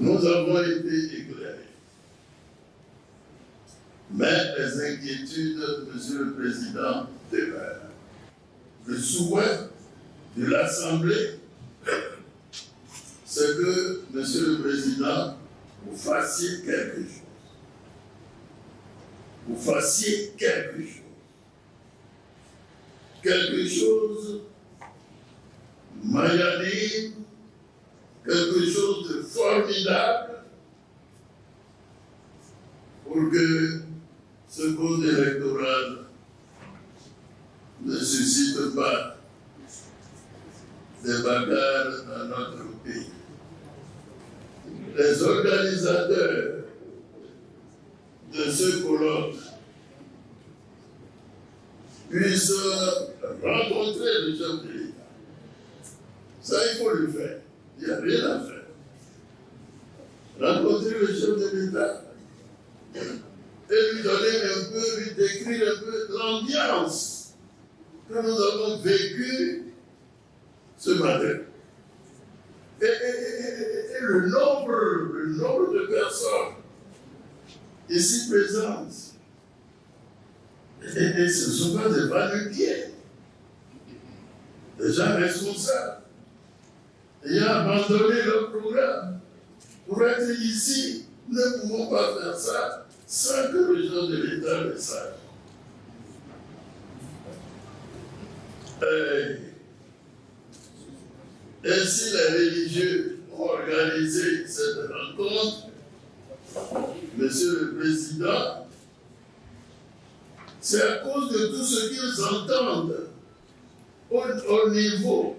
nous avons été éclairés. Mais les inquiétudes, Monsieur le Président, demeurent. Le souhait de l'Assemblée, c'est que, Monsieur le Président, vous fassiez quelque chose. Vous fassiez quelque chose. Quelque chose magnanime, quelque chose de formidable pour que ce code électoral ne suscite pas des bagarres dans notre pays. Les organisateurs de ce colloque puissent rencontrer le chef de l'État. Ça, il faut le faire. Il n'y a rien à faire. Rencontrer le chef de l'État et lui donner un peu, lui décrire un peu l'ambiance que nous avons vécue ce matin. Et le nombre de personnes ici présentes. Et ce ne sont pas des va-nu-pieds. Des gens responsables. Ayant abandonné leur programme pour être ici, nous ne pouvons pas faire ça sans que le gens de l'État le sachent. Ainsi, les religieux ont organisé cette rencontre. Monsieur le Président, c'est à cause de tout ce qu'ils entendent au niveau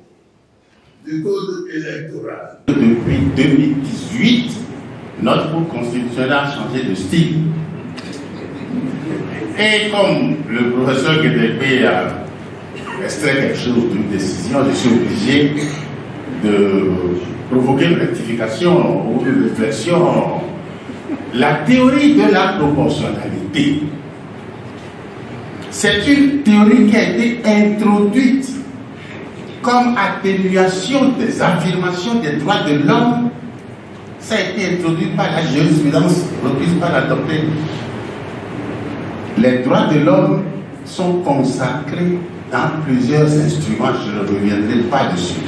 du code électoral. Depuis 2018, notre Cour constitutionnelle a changé de style. Et comme le professeur Guédébé a extrait quelque chose d'une décision, je suis obligé de provoquer une rectification ou une réflexion. La théorie de la proportionnalité, c'est une théorie qui a été introduite comme atténuation des affirmations des droits de l'homme. Ça a été introduit par la jurisprudence reprise par la doctrine. Les droits de l'homme sont consacrés dans plusieurs instruments, je ne reviendrai pas dessus.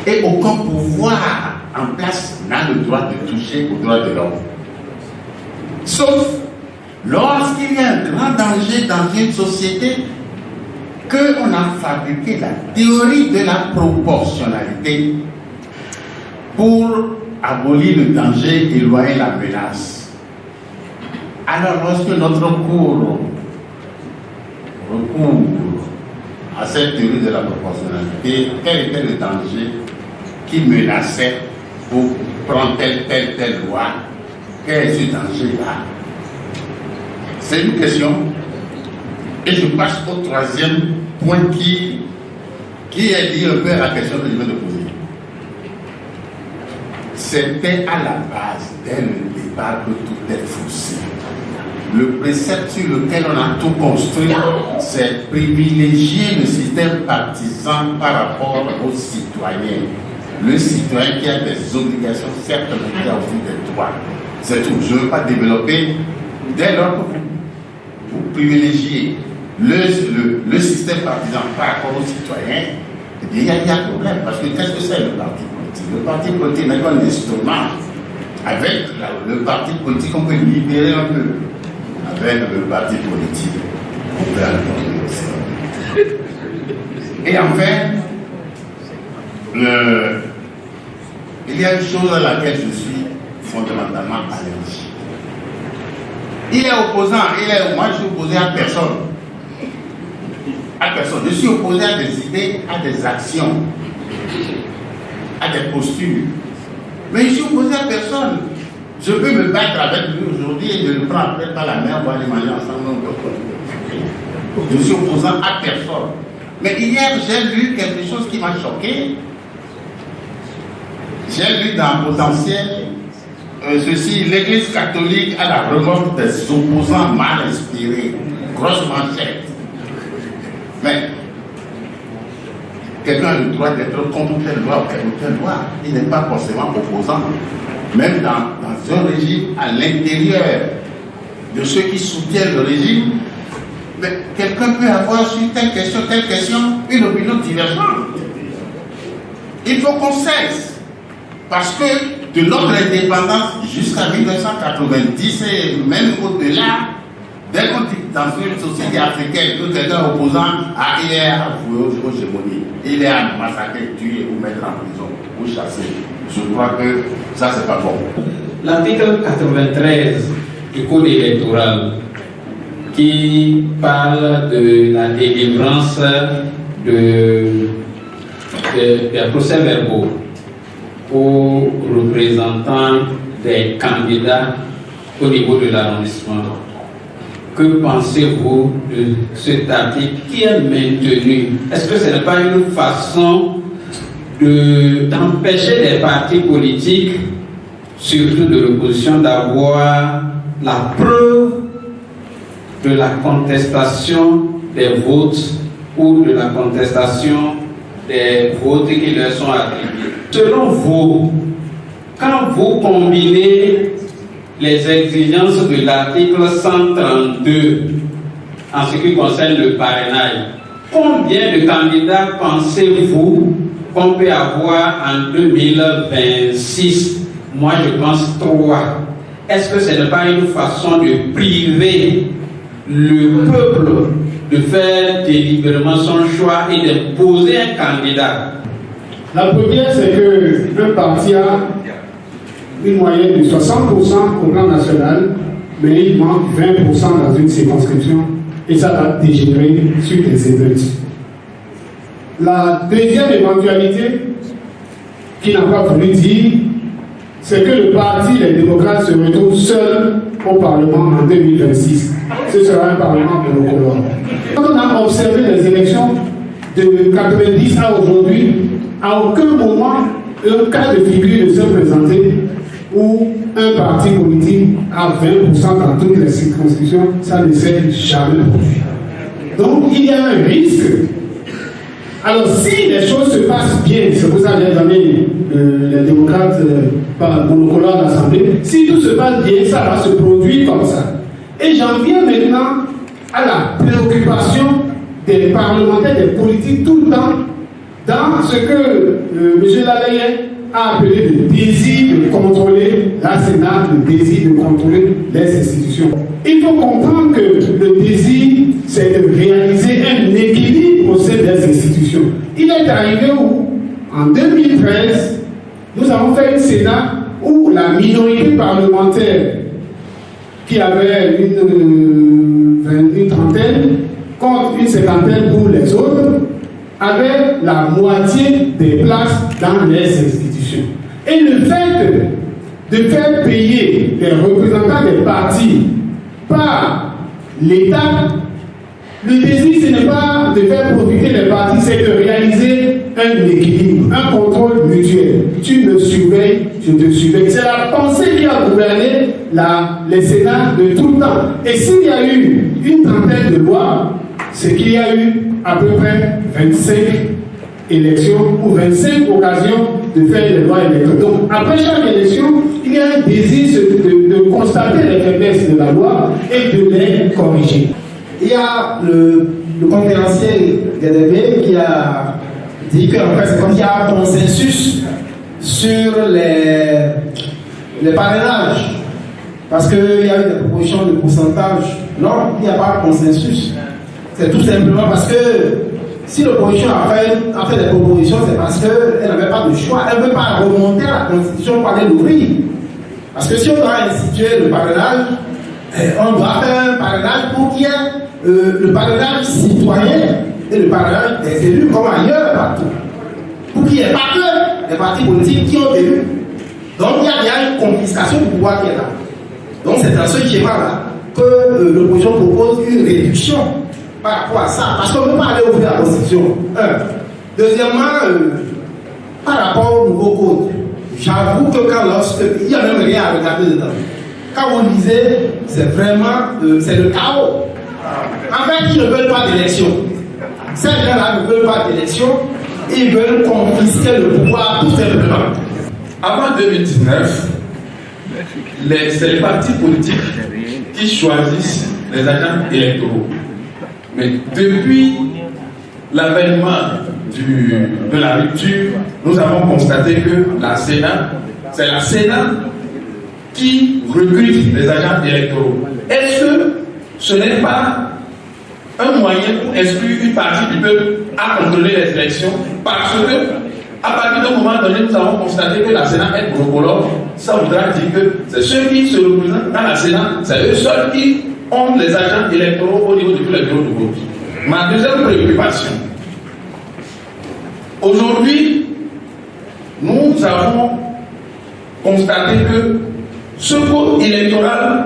Et aucun pouvoir en place n'a le droit de toucher aux droits de l'homme. Sauf lorsqu'il y a un grand danger dans une société, qu'on a fabriqué la théorie de la proportionnalité pour abolir le danger, éloigner la menace. Alors lorsque notre cour recourt à cette théorie de la proportionnalité, quel était le danger qui menaçait pour prendre telle loi? Quel est ce danger-là? C'est une question. Et je passe au troisième point qui est lié un peu à la question que je viens de poser. C'était à la base, dès le départ, que tout est faussé. Le précepte sur lequel on a tout construit, c'est privilégier le système partisan par rapport aux citoyens. Le citoyen qui a des obligations, certes, mais qui a aussi des droits. C'est tout. Je ne veux pas développer. Dès lors que vous privilégiez le système partisan par rapport aux citoyens, eh bien, il y a un problème. Parce que qu'est-ce que c'est le parti politique? Le parti politique n'est qu'un instrument. Avec le parti politique, on peut libérer un peu. Avec le parti politique, on peut entendre aussi. Et enfin, il y a une chose à laquelle je suis fondamentalement allergique. Il est opposant, moi je suis opposé à personne. Je suis opposé à des idées, à des actions, à des postures. Mais je suis opposé à personne. Je peux me battre avec lui aujourd'hui et je le prends après par la main, on va aller manger ensemble. Je suis opposant à personne. Mais hier, j'ai lu quelque chose qui m'a choqué. J'ai lu dans Potentiel ceci: l'Église catholique a la remorque des opposants mal inspirés. Grosse manchette. Mais quelqu'un a le droit d'être contre telle loi ou telle loi. Il n'est pas forcément opposant. Même dans un régime, à l'intérieur de ceux qui soutiennent le régime, mais quelqu'un peut avoir sur telle question, une opinion divergente. Il faut qu'on cesse. Parce que de notre indépendance jusqu'à 1990 et même au-delà, dès qu'on dit dans une société africaine que quelqu'un opposant il est à vouer aux hégémonies, il est à massacrer, tuer ou mettre en prison ou chasser. Je crois que ça, c'est pas bon. L'article 93 du Code électoral qui parle de la délivrance des procès-verbaux aux représentants des candidats au niveau de l'arrondissement. Que pensez-vous de cet article qui est maintenu? Est-ce que ce n'est pas une façon d'empêcher les partis politiques, surtout de l'opposition, d'avoir la preuve de la contestation des votes ou de la contestation des votes qui leur sont attribués? Selon vous, quand vous combinez les exigences de l'article 132 en ce qui concerne le parrainage, combien de candidats pensez-vous qu'on peut avoir en 2026? Moi, je pense 3. Est-ce que ce n'est pas une façon de priver le peuple de faire délibérément son choix et d'imposer un candidat? La première, c'est qu'un parti a une moyenne de 60% au plan national, mais il manque 20% dans une circonscription, et ça va dégénérer sur des émeutes. La deuxième éventualité, qui n'a pas voulu dire, c'est que le parti, les démocrates, se retrouve seul au Parlement en 2026. Ce sera un Parlement monocolore. Quand on a observé les élections de 90 à aujourd'hui, à aucun moment, un cas de figure ne s'est présenté où un parti politique a 20% dans toutes les circonscriptions, ça ne s'est jamais produit. Donc il y a un risque. Alors si les choses se passent bien, c'est pour ça que j'ai donné les démocrates par monocolore d'Assemblée, si tout se passe bien, ça va se produire comme ça. Et j'en viens maintenant à la préoccupation des parlementaires, des politiques tout le temps, dans ce que M. Lalaye a appelé le désir de contrôler la Sénat, le désir de contrôler les institutions. Il faut comprendre que le désir, c'est de réaliser un équilibre au sein des institutions. Il est arrivé où, en 2013, nous avons fait un Sénat où la minorité parlementaire, qui avait une trentaine, contre une cinquantaine pour les autres, avait la moitié des places dans les institutions. Et le fait de faire payer les représentants des partis par l'État, le désir, ce n'est pas de faire profiter les partis, c'est de réaliser un équilibre, un contrôle mutuel. Tu me surveilles, je te surveille. C'est la pensée qui a gouverné les Sénats de tout le temps. Et s'il y a eu une trentaine de lois, c'est qu'il y a eu à peu près 25 élections ou 25 occasions de faire des lois électorales. Donc, après chaque élection, il y a un désir de constater les faiblesses de la loi et de les corriger. Il y a le conférencier Gadebe qui a dit qu'en fait, c'est comme il y a un consensus sur les parrainages. Parce qu'il y a eu des propositions de pourcentage. Non, il n'y a pas de consensus. C'est tout simplement parce que si l'opposition a fait des propositions, c'est parce qu'elle n'avait pas de choix. Elle ne veut pas remonter à la Constitution pour aller l'ouvrir. Parce que si on doit instituer le parrainage, on doit faire un parrainage pour qu'il y ait le parrainage citoyen et le parrainage des élus comme ailleurs partout. Pour qu'il n'y ait pas que les partis politiques qui ont élu. Donc il y a une confiscation du pouvoir qui est là. Donc c'est dans ce schéma-là que l'opposition propose une réduction par rapport à ça. Parce qu'on ne peut pas aller ouvrir la Constitution. Deuxièmement, par rapport au nouveau code, j'avoue que il n'y a même rien à regarder dedans. Quand vous lisez, c'est vraiment c'est le chaos. En fait, ils ne veulent pas d'élection. Ces gens-là ne veulent pas d'élection Ils veulent confisquer le pouvoir tout simplement. Avant 2019, c'est les partis politiques qui choisissent les agents électoraux. Mais depuis l'avènement de la rupture, nous avons constaté que c'est la Sénat qui recrute les agents électoraux. Est-ce que ce n'est pas un moyen pour exclure une partie du peuple à contrôler les élections? Parce que, à partir d'un moment donné, nous avons constaté que la Sénat est monocolore. Ça voudra dire que c'est ceux qui se représentent dans la Sénat, c'est eux seuls qui ont les agents électoraux au niveau de tous les bureaux de vote. Ma deuxième préoccupation, aujourd'hui, nous avons constaté que ce code électoral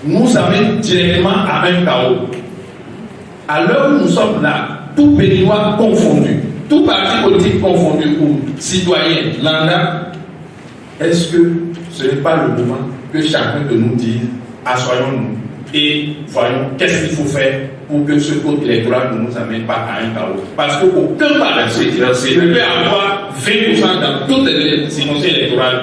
nous amène directement à un chaos. À l'heure où nous sommes là, tout Béninois confondu, tout parti politique confondu ou citoyen, lambda, est-ce que ce n'est pas le moment que chacun de nous dise, assoyons-nous et voyons qu'est-ce qu'il faut faire pour que ce code électoral ne nous amène pas à un chaos? Parce qu'aucun parti ne peut avoir 20% dans toutes les circonscriptions électorales